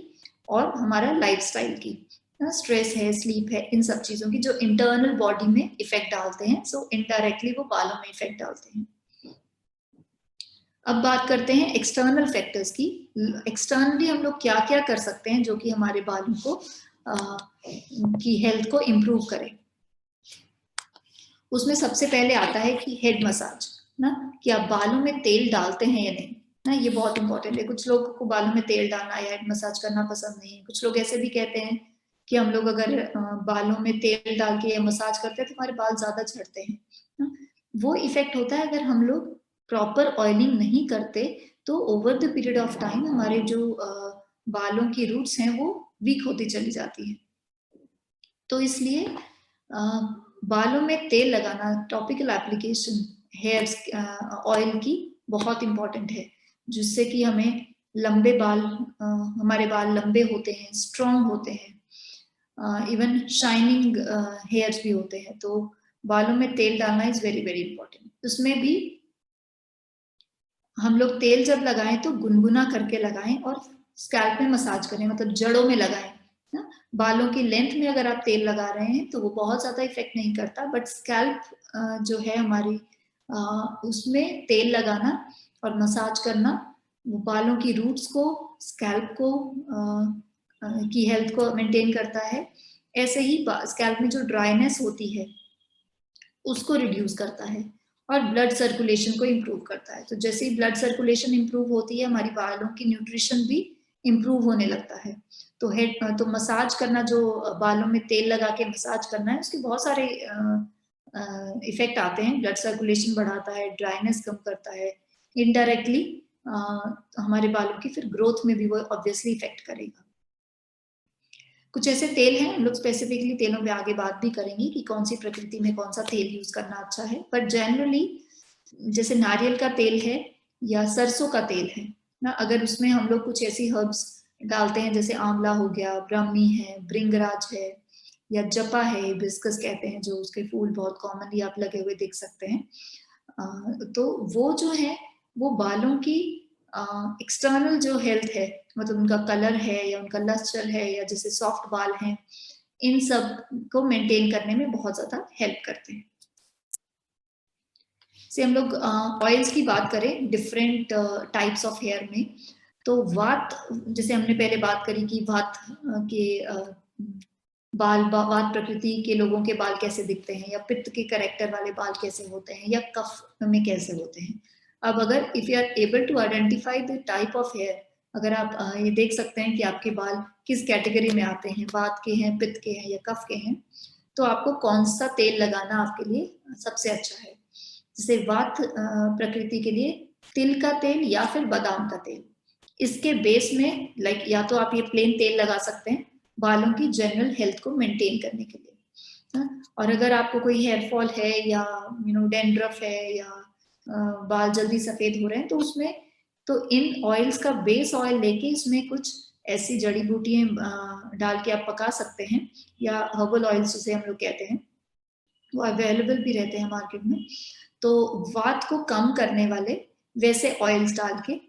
और हमारा लाइफस्टाइल की, स्ट्रेस है, स्लीप है, इन सब चीजों की जो इंटरनल बॉडी में इफेक्ट डालते हैं, सो इनडायरेक्टली वो बालों में इफेक्ट डालते हैं। अब बात करते हैं एक्सटर्नल फैक्टर्स की। एक्सटर्नली हम लोग क्या क्या कर सकते हैं जो कि हमारे बालों को की हेल्थ को इम्प्रूव करे। उसमें सबसे पहले आता है कि हेड मसाज ना, कि आप बालों में तेल डालते हैं या नहीं ना, ये बहुत इंपॉर्टेंट है। कुछ लोगों को बालों में तेल डालना या हेड मसाज करना पसंद नहीं है। कुछ लोग ऐसे भी कहते हैं कि हम लोग अगर बालों में तेल डाल के या मसाज करते हैं तो हमारे बाल ज्यादा झड़ते हैं ना। वो इफेक्ट होता है अगर हम लोग प्रॉपर ऑयलिंग नहीं करते, तो over the period of time हमारे जो बालों की रूट्स हैं वो वीक होती चली जाती है। तो इसलिए बालों में तेल लगाना, टॉपिकल एप्लीकेशन हेयर ऑयल की बहुत इंपॉर्टेंट है, जिससे कि हमें लंबे बाल, हमारे बाल लंबे होते हैं, स्ट्रॉन्ग होते हैं, इवन शाइनिंग हेयर्स भी होते हैं। तो बालों में तेल डालना इज वेरी वेरी इंपॉर्टेंट। उसमें भी हम लोग तेल जब लगाएं तो गुनगुना करके लगाएं और स्कैल्प में मसाज करें, मतलब जड़ों में लगाएं ना। बालों की लेंथ में अगर आप तेल लगा रहे हैं तो वो बहुत ज्यादा इफेक्ट नहीं करता, बट स्कैल्प जो है हमारी, उसमें तेल लगाना और मसाज करना वो बालों की रूट्स को, स्कैल्प को की हेल्थ को मेंटेन करता है। ऐसे ही स्कैल्प में जो ड्राइनेस होती है उसको रिड्यूस करता है और ब्लड सर्कुलेशन को इम्प्रूव करता है। तो जैसे ही ब्लड सर्कुलेशन इम्प्रूव होती है, हमारी बालों की न्यूट्रिशन भी इम्प्रूव होने लगता है। तो तो मसाज करना, जो बालों में तेल लगा के मसाज करना है, उसके बहुत सारे इफेक्ट आते हैं। ब्लड सर्कुलेशन बढ़ाता है, ड्राइनेस कम करता है, इनडायरेक्टली हमारे बालों की फिर ग्रोथ में भी वो ऑब्वियसली इफेक्ट करेगा। कुछ ऐसे तेल हैं, हम लोग स्पेसिफिकली तेलों पे आगे बात भी करेंगे कि कौन सी प्रकृति में कौन सा तेल यूज करना अच्छा है। पर जनरली जैसे नारियल का तेल है या सरसों का तेल है ना, अगर उसमें हम लोग कुछ ऐसी हर्ब्स डालते हैं जैसे आंवला हो गया, ब्राह्मी है, भृंगराज है, या जपा है, हिबिस्कस कहते हैं, जो उसके फूल बहुत कॉमनली आप लगे हुए देख सकते हैं, तो वो जो है वो बालों की एक्सटर्नल जो हेल्थ है, मतलब उनका कलर है या उनका लस्टर है या जैसे सॉफ्ट बाल हैं, इन सब को मेंटेन करने में बहुत ज्यादा हेल्प करते हैं। से हम लोग ऑयल्स की बात करें डिफरेंट टाइप्स ऑफ हेयर में, तो वात, जैसे हमने पहले बात करी कि वात के वात प्रकृति के लोगों के बाल कैसे दिखते हैं, या पित्त के करेक्टर वाले बाल कैसे होते हैं, या कफ में कैसे होते हैं। अब अगर if you are able to identify the type of hair, अगर आप ये देख सकते हैं कि आपके बाल किस कैटेगरी में आते हैं, वात के हैं, पित्त के हैं या कफ के हैं, तो आपको कौन सा तेल लगाना आपके लिए सबसे अच्छा है। जैसे वात प्रकृति के लिए तिल का तेल या फिर बादाम का तेल, इसके बेस में लाइक या तो आप ये प्लेन तेल लगा सकते हैं बालों की जनरल हेल्थ को मेंटेन करने के लिए। और अगर आपको कोई हेयर फॉल है या डैंड्रफ है या बाल जल्दी सफेद हो रहे हैं, तो उसमें तो इन ऑयल्स का बेस ऑयल लेके इसमें कुछ ऐसी जड़ी बूटियां डाल के आप पका सकते हैं, या हर्बल ऑयल्स जिसे हम लोग कहते हैं, वो अवेलेबल भी रहते हैं मार्केट में। तो वात को कम करने वाले वैसे ऑयल्स डाल के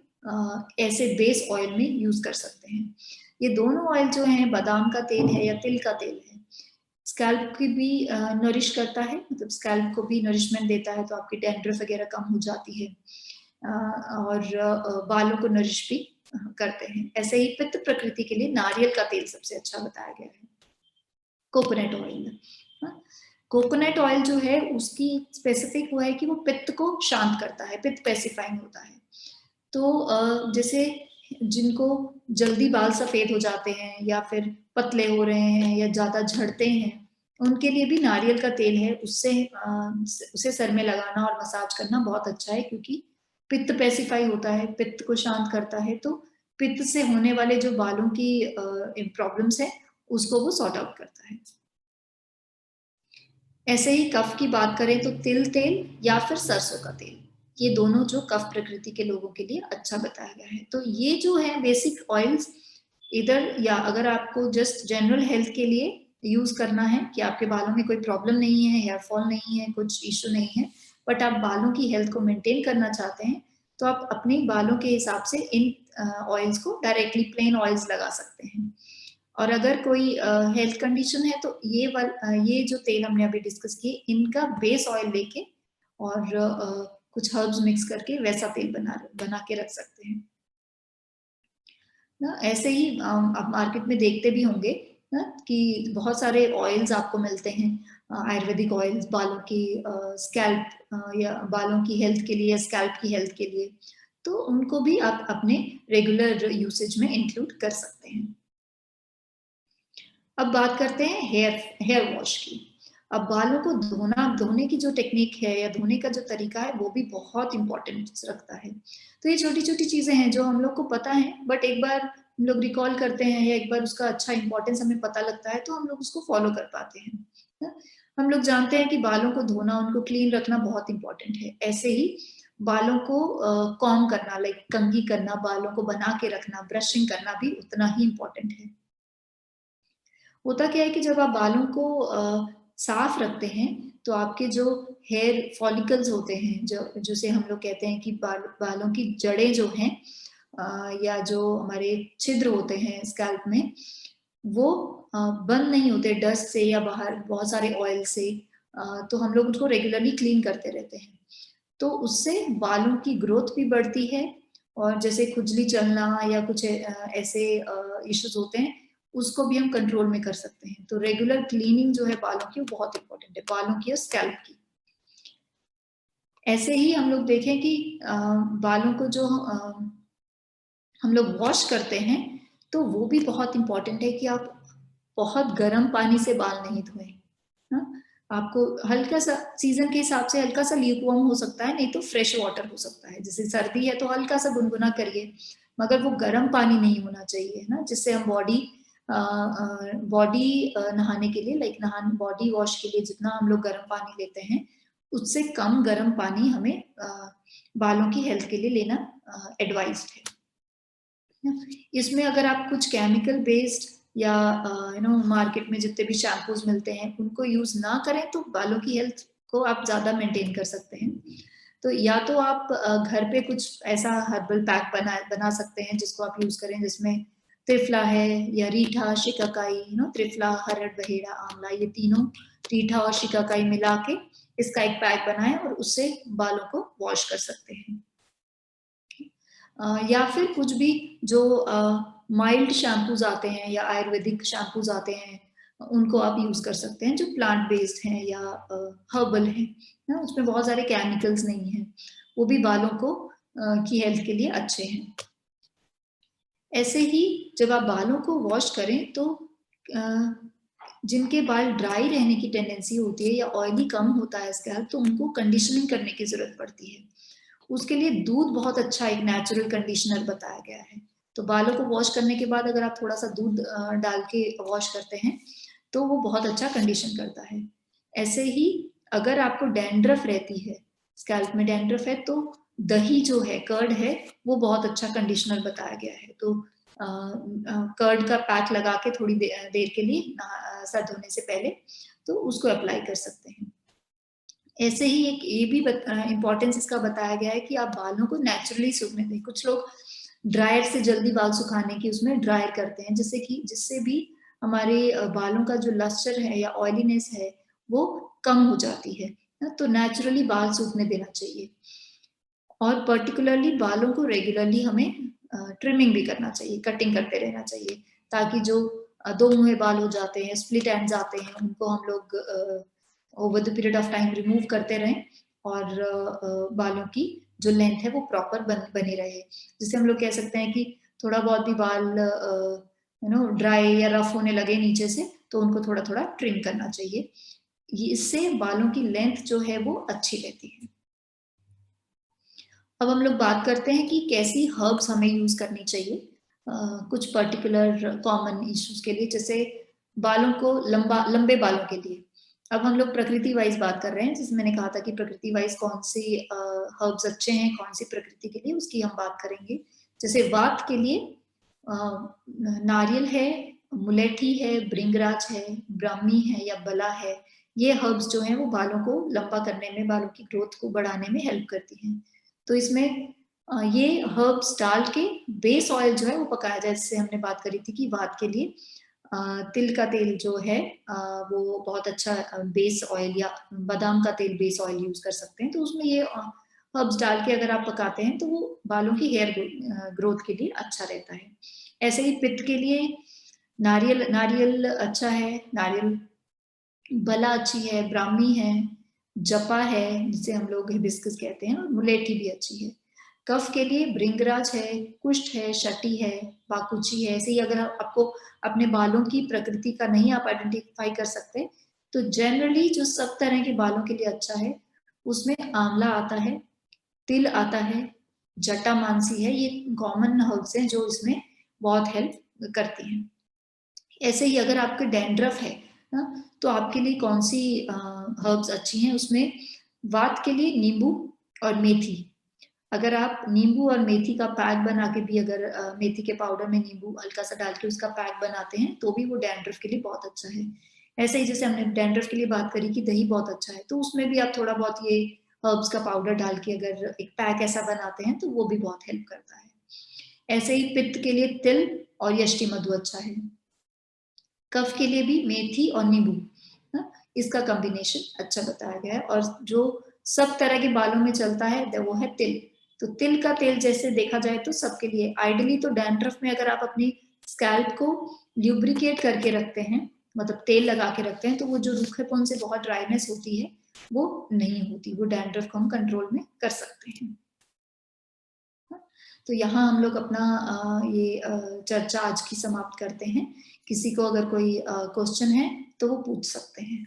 ऐसे बेस ऑयल में यूज कर सकते हैं। ये दोनों ऑयल जो हैं, बादाम का तेल है या तिल का तेल है, स्कैल्प की भी नरिश करता है, मतलब स्कैल्प को भी नरिशमेंट देता है, तो आपकी डैंड्रफ वगैरह कम हो जाती है, और बालों को नरिश भी करते हैं। ऐसे ही पित्त प्रकृति के लिए नारियल का तेल सबसे अच्छा बताया गया है, कोकोनट ऑयल। कोकोनट ऑयल जो है उसकी स्पेसिफिक वो है कि वो पित्त को शांत करता है, पित्त पैसिफाइंग होता है। तो जैसे जिनको जल्दी बाल सफेद हो जाते हैं या फिर पतले हो रहे हैं या ज्यादा झड़ते हैं, उनके लिए भी नारियल का तेल है, उसे सर में लगाना और मसाज करना बहुत अच्छा है, क्योंकि पित्त पैसिफाई होता है, पित्त को शांत करता है। तो पित्त से होने वाले जो बालों की प्रॉब्लम्स है उसको वो सॉर्ट आउट करता है। ऐसे ही कफ की बात करें तो तिल तेल या फिर सरसों का तेल, ये दोनों जो कफ प्रकृति के लोगों के लिए अच्छा बताया गया है। तो ये जो है बेसिक ऑयल्स, इधर या अगर आपको जस्ट जनरल हेल्थ के लिए यूज करना है कि आपके बालों में कोई प्रॉब्लम नहीं है, हेयर फॉल नहीं है, कुछ इश्यू नहीं है, बट आप बालों की हेल्थ को मेंटेन करना चाहते हैं, तो आप अपने बालों के हिसाब से इन ऑयल्स को डायरेक्टली प्लेन ऑयल्स लगा सकते हैं। और अगर कोई हेल्थ कंडीशन है तो ये जो तेल हमने अभी डिस्कस किए इनका बेस ऑयल लेके और कुछ हर्ब्स मिक्स करके वैसा तेल बना के रख सकते हैं ना। ऐसे ही आप मार्केट में देखते भी होंगे ना कि बहुत सारे ऑयल्स आपको मिलते हैं, आयुर्वेदिक ऑयल्स बालों की स्कैल्प या बालों की हेल्थ के लिए या स्कैल्प की हेल्थ के लिए, तो उनको भी आप अपने रेगुलर यूसेज में इंक्लूड कर सकते हैं। अब बात करते हैं हेयर वॉश की। अब बालों को धोने की जो टेक्निक है या धोने का जो तरीका है वो भी बहुत इम्पोर्टेंस रखता है। तो ये छोटी-छोटी चीज़ें हैं जो हम लोग को पता है, बट एक बार हम लोग रिकॉल करते हैं या एक बार उसका अच्छा इम्पोर्टेंस हमें पता लगता है तो हम लोग उसको फॉलो कर पाते हैं। ना? हम लोग जानते हैं कि बालों को धोना, उनको क्लीन रखना बहुत इम्पोर्टेंट है। ऐसे ही बालों को कॉम्ब करना, लाइक कंघी करना, बालों को बना के रखना, ब्रशिंग करना भी उतना ही इम्पोर्टेंट है। होता क्या है कि जब आप बालों को साफ रखते हैं तो आपके जो हेयर फॉलिकल्स होते हैं, जो जिसे हम लोग कहते हैं कि बालों की जड़ें जो हैं, या जो हमारे छिद्र होते हैं स्कैल्प में, वो बंद नहीं होते डस्ट से या बाहर बहुत सारे ऑयल से। तो हम लोग उसको रेगुलरली क्लीन करते रहते हैं, तो उससे बालों की ग्रोथ भी बढ़ती है। और जैसे खुजली चलना या कुछ ऐसे इश्यूज होते हैं, उसको भी हम कंट्रोल में कर सकते हैं। तो रेगुलर क्लीनिंग जो है बालों की, वो बहुत इंपॉर्टेंट है, बालों की और स्कैल्प की। ऐसे ही हम लोग देखें कि बालों को जो हम लोग वॉश करते हैं, तो वो भी बहुत इंपॉर्टेंट है कि आप बहुत गर्म पानी से बाल नहीं धोएं। हाँ? आपको हल्का सा सीजन के हिसाब से हल्का सा ल्यूकवार्म हो सकता है, नहीं तो फ्रेश वाटर हो सकता है। जैसे सर्दी है तो हल्का सा गुनगुना करिए, मगर वो गर्म पानी नहीं होना चाहिए ना, जिससे हम बॉडी नहाने के लिए, लाइक नहाने बॉडी वॉश के लिए जितना हम लोग गर्म पानी लेते हैं, उससे कम गर्म पानी हमें बालों की हेल्थ के लिए लेना एडवाइज्ड है। इसमें अगर आप कुछ केमिकल बेस्ड या मार्केट में जितने भी शैम्पूज मिलते हैं उनको यूज ना करें तो बालों की हेल्थ को आप ज्यादा मेंटेन कर सकते हैं। तो या तो आप घर पे कुछ ऐसा हर्बल पैक बना सकते हैं जिसको आप यूज करें, जिसमें त्रिफला है या रीठा, शिकाकाई, त्रिफला, हरड़, बहेड़ा, आंवला, ये तीनों रीठा और शिकाकाई मिला के इसका एक पैक बनाएं और उससे बालों को वॉश कर सकते हैं। या फिर कुछ भी जो माइल्ड शैम्पूज आते हैं या आयुर्वेदिक शैम्पूज आते हैं, उनको आप यूज कर सकते हैं जो प्लांट बेस्ड हैं या हर्बल हैं ना, उसमें बहुत सारे केमिकल्स नहीं हैं, वो भी बालों को की हेल्थ के लिए अच्छे हैं। ऐसे ही जब आप बालों को वॉश करें तो जिनके बाल ड्राई रहने की टेंडेंसी होती है या ऑयली कम होता है स्कैल्प, तो उनको कंडीशनिंग करने की जरूरत पड़ती है। उसके लिए दूध बहुत अच्छा एक नेचुरल कंडीशनर बताया गया है। तो बालों को वॉश करने के बाद अगर आप थोड़ा सा दूध डाल के वॉश करते हैं तो वो बहुत अच्छा कंडीशन करता है। ऐसे ही अगर आपको डैंड्रफ रहती है, स्कैल्प में डैंड्रफ है, तो दही जो है, कर्ड है, वो बहुत अच्छा कंडीशनर बताया गया है। तो कर्ड का पैक लगा के थोड़ी देर के लिए सर धोने से पहले तो उसको अप्लाई कर सकते हैं। ऐसे ही एक ये भी इम्पोर्टेंस इसका बताया गया है कि आप बालों को नेचुरली सूखने दें। कुछ लोग ड्रायर से जल्दी बाल सुखाने की उसमें ड्रायर करते हैं, जिससे भी हमारे बालों का जो लस्टर है या ऑयलीनेस है वो कम हो जाती है ना। तो नेचुरली बाल सूखने देना चाहिए। और पर्टिकुलरली बालों को रेगुलरली हमें ट्रिमिंग भी करना चाहिए, कटिंग करते रहना चाहिए, ताकि जो दो मुँहे बाल हो जाते हैं, स्प्लिट एंड्स आते हैं, उनको हम लोग over the period of time remove करते रहें और बालों की जो लेंथ है वो प्रॉपर बनी रहे। जिससे हम लोग कह सकते हैं कि थोड़ा बहुत भी बाल ड्राई या रफ होने लगे नीचे से, तो उनको थोड़ा थोड़ा ट्रिम करना चाहिए। इससे बालों की लेंथ जो है वो अच्छी रहती है। अब हम लोग बात करते हैं कि कैसी हर्ब्स हमें यूज करनी चाहिए कुछ पर्टिकुलर कॉमन इश्यूज के लिए, जैसे बालों को लंबे बालों के लिए। अब हम लोग प्रकृति वाइज बात कर रहे हैं, जिसमें मैंने कहा था कि प्रकृति वाइज कौन सी हर्ब्स अच्छे हैं, कौन सी प्रकृति के लिए, उसकी हम बात करेंगे। जैसे वात के लिए नारियल है, मुलेठी है, भृंगराज है, ब्राह्मी है या बला है, ये हर्ब्स जो हैं वो बालों को लंबा करने में, बालों की ग्रोथ को बढ़ाने में हेल्प करती हैं। तो इसमें ये हर्ब्स डाल के बेस ऑयल जो है वो पकाया जाए, जैसे हमने बात करी थी कि वात के लिए तिल का तेल जो है वो बहुत अच्छा बेस ऑयल, या बादाम का तेल बेस ऑयल यूज कर सकते हैं। तो उसमें ये हर्ब्स डाल के अगर आप पकाते हैं तो वो बालों की हेयर ग्रोथ के लिए अच्छा रहता है। ऐसे ही पित्त के लिए नारियल नारियल अच्छा है, नारियल बला अच्छी है, ब्राह्मी है, जपा है जिसे हम लोग हिबिस्कस कहते हैं, और मुलेठी भी अच्छी है। कफ के लिए भृंगराज है, कुष्ठ है, शटी है, बाकुची है। ऐसे ही अगर आपको अपने बालों की प्रकृति का नहीं आप आइडेंटिफाई कर सकते, तो जनरली जो सब तरह के बालों के लिए अच्छा है उसमें आंवला आता है, तिल आता है, जटा मानसी है, ये कॉमन हर्ब्स हैं जो इसमें बहुत हेल्प करती हैं। ऐसे ही अगर आपके डैंड्रफ है ना, तो आपके लिए कौन सी हर्ब्स अच्छी हैं, उसमें वात के लिए नींबू और मेथी। अगर आप नींबू और मेथी का पैक बना के भी, अगर मेथी के पाउडर में नींबू हल्का सा डाल के उसका पैक बनाते हैं तो भी वो डैंड्रफ के लिए बहुत अच्छा है। ऐसे ही जैसे हमने डैंड्रफ के लिए बात करी कि दही बहुत अच्छा है, तो उसमें भी आप थोड़ा बहुत ये हर्ब्स का पाउडर डाल के अगर एक पैक ऐसा बनाते हैं तो वो भी बहुत हेल्प करता है। ऐसे ही पित्त के लिए तिल और यष्टि मधु अच्छा है। कफ के लिए भी मेथी और नींबू, इसका कॉम्बिनेशन अच्छा बताया गया है। और जो सब तरह के बालों में चलता है वो है तिल। तो तिल का तेल जैसे देखा जाए तो सबके लिए आइडली, तो डैंड्रफ में अगर आप अपनी स्कैल्प को ल्यूब्रिकेट करके रखते हैं, मतलब तेल लगा के रखते हैं, तो वो जो रूखेपन से बहुत ड्राइनेस होती है वो नहीं होती, वो डैंड्रफ को हम कंट्रोल में कर सकते हैं। तो यहाँ हम लोग अपना ये चर्चा आज की समाप्त करते हैं। किसी को अगर कोई क्वेश्चन है तो वो पूछ सकते हैं।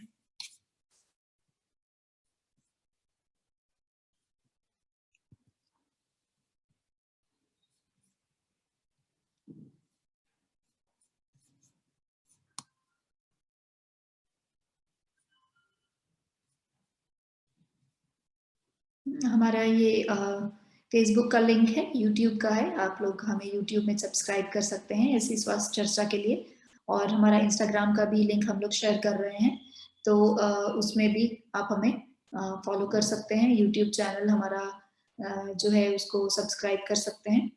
हमारा ये फेसबुक का लिंक है, यूट्यूब का है, आप लोग हमें यूट्यूब में सब्सक्राइब कर सकते हैं ऐसी स्वास्थ्य चर्चा के लिए। और हमारा इंस्टाग्राम का भी लिंक हम लोग शेयर कर रहे हैं, तो उसमें भी आप हमें फॉलो कर सकते हैं। यूट्यूब चैनल हमारा जो है उसको सब्सक्राइब कर सकते हैं।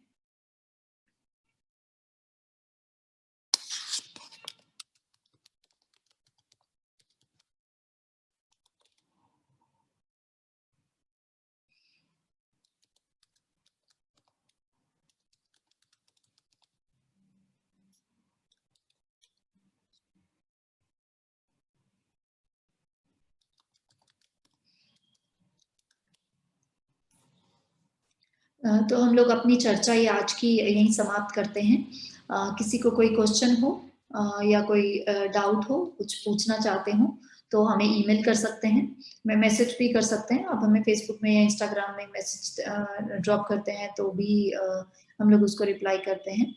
तो हम लोग अपनी चर्चा ये आज की यहीं समाप्त करते हैं। किसी को कोई क्वेश्चन हो या कोई डाउट हो, कुछ पूछना चाहते हो, तो हमें ईमेल कर सकते हैं, मैं मैसेज भी कर सकते हैं। आप हमें फेसबुक में या इंस्टाग्राम में मैसेज ड्रॉप करते हैं तो भी हम लोग उसको रिप्लाई करते हैं।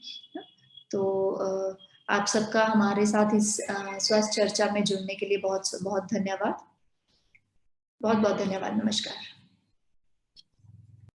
तो आप सबका हमारे साथ इस स्वास्थ्य चर्चा में जुड़ने के लिए बहुत बहुत धन्यवाद। बहुत बहुत धन्यवाद। नमस्कार।